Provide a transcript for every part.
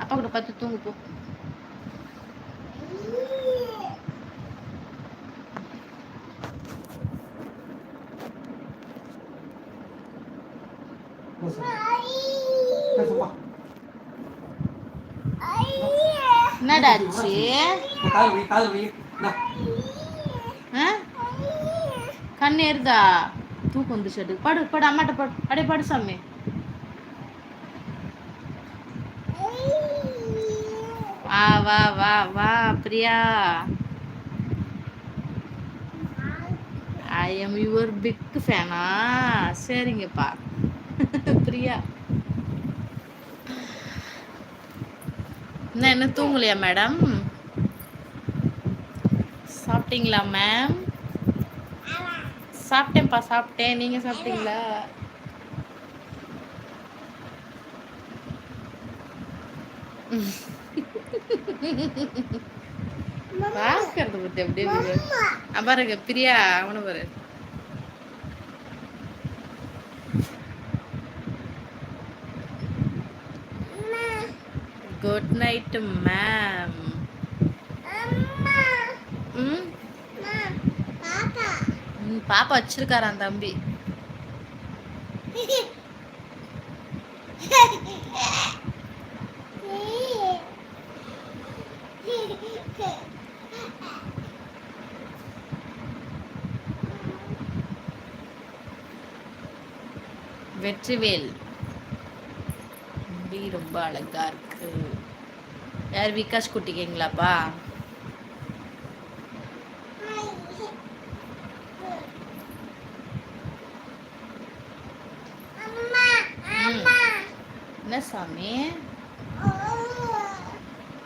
அப்பா கூட பார்த்து தூங்கு போ. என்னடாச்சு? கண்ணு ஏறுதா? தூக்கம் வந்துச்சு. படு படு, அம்மாட்ட படு. அடே படு சாமி. வா வா வா வா Priya. I am your big ஃபேனா? சரிங்கப்பா பிரியா. என்ன தூங்கலையா மேடம்? சாப்பிட்டீங்களா மேம்? சாப்பிட்டேன்ப்பா, சாப்பிட்டேன். நீங்க சாப்பிட்டீங்களா? பாக்குறது பத்தி அப்படியே பாருங்க பிரியா. அவனு பாரு. Good night ma'am. பாப்பா வச்சிருக்காரான் தம்பி. வெற்றிவேல் முடி ரொம்ப அழகா இருக்கு. யார் விகாஷ் குட்டிக்கீங்களாப்பா? என்ன சாமி?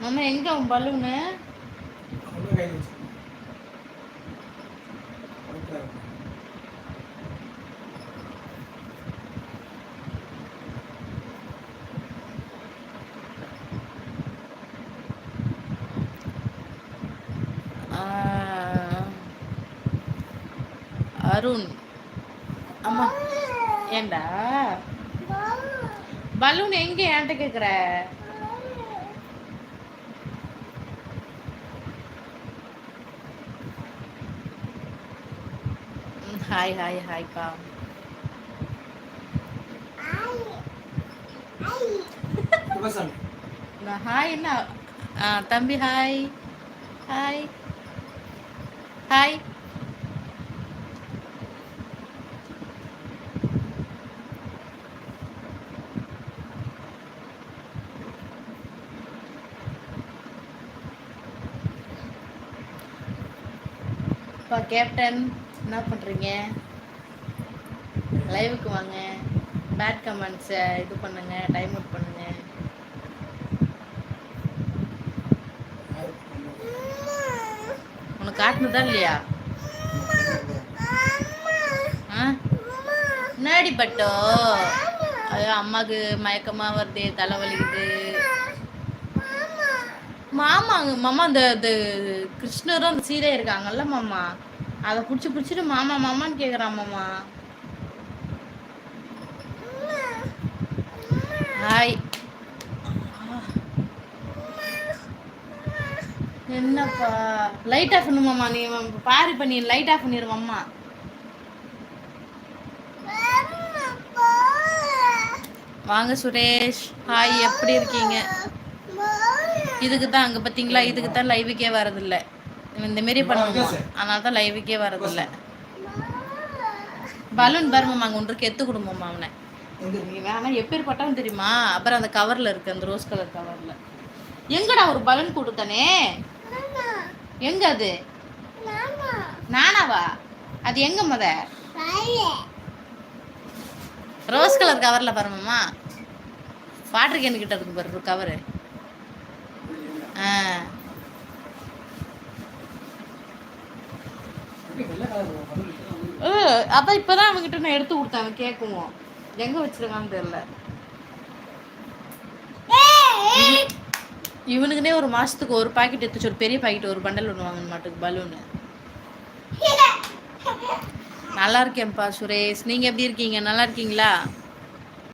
மாமா எங்க உன் பலூனு? அருண் அம்மா ஏண்டா பலூன் எங்க என்கிட்ட கேக்குற? Hi hi ஹாய்ப்பா. ஹாய் என்ன தம்பி? Hi hi hi. கேப்டன் என்ன பண்ணுறீங்க? லைவுக்கு வாங்க, பேட் கமெண்ட்ஸை இது பண்ணுங்க, டைம் அவுட் பண்ணுங்க. உனக்கு காட்டுனதா இல்லையா? முன்னாடி பட்டோ ஐயோ அம்மாவுக்கு மயக்கமா வருது, தலைவலிக்குது. மாமாங்க மாமா அந்த கிருஷ்ணரும் அந்த சீரே இருக்காங்கல்ல மாமா, அதை பிடிச்சிட்டு மாமா மாமான்னு கேக்குறான் மாமா. ஹாய். என்னப்பா லைட் ஆஃப் பண்ணுமாம்மா? நீ பாரு பண்ணி லைட் ஆஃப் பண்ணிடுவோம் அம்மா. வாங்க சுரேஷ். ஹாய், எப்படி இருக்கீங்க? இதுக்கு தான் அங்கே பார்த்தீங்களா, இதுக்கு தான் லைவுக்கே வரதில்லை. இந்த மாரி பண்ணுவோமா, அதனால தான் லைவுக்கே வரதில்லை. பலூன் பருமம்மா அங்கே ஒன்றுக்கு எத்து கொடுமாம்மா அவனை. நீ வேணா எப்பேர் பட்டாலும் தெரியுமா? அப்புறம் அந்த கவரில் இருக்குது, அந்த ரோஸ் கலர் கவரில். எங்கடா ஒரு பலூன் கொடுத்தானே? எங்க அது? நானாவா? அது எங்க முத? ரோஸ் கலர் கவரில் பாருமாம்மா. வாட்டர் கேன் கிட்ட இருக்கு பாரு கவரு. அதான் இப்பதான் அவங்ககிட்ட நான் எடுத்து கொடுத்தேன். அவன் கேட்குவோம் எங்க வச்சிருக்கான்னு தெரியல. இவனுக்குனே ஒரு மாசத்துக்கு ஒரு பாக்கெட் எடுத்துச்சு, ஒரு பெரிய பாக்கெட், ஒரு பண்டல் ஒன்று வாங்க மாட்டுக்கு பலூனு. நல்லா இருக்கேன்ப்பா சுரேஷ். நீங்க எப்படி இருக்கீங்க? நல்லா இருக்கீங்களா?